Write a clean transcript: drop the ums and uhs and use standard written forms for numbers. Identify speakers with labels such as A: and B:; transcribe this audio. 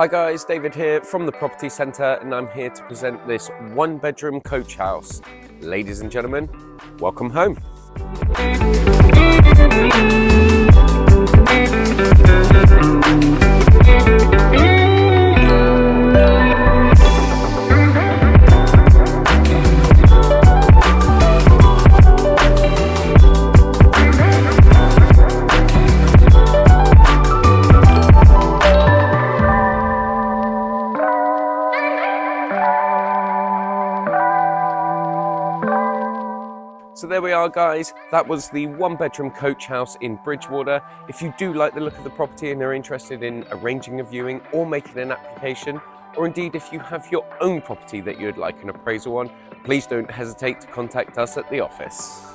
A: Hi guys, David here from the Property Centre, and I'm here to present this one-bedroom coach house. Ladies and gentlemen, welcome home. So there we are guys, that was the one-bedroom coach house in Bridgwater. If you do like the look of the property and are interested in arranging a viewing or making an application, or indeed if you have your own property that you'd like an appraisal on, please don't hesitate to contact us at the office.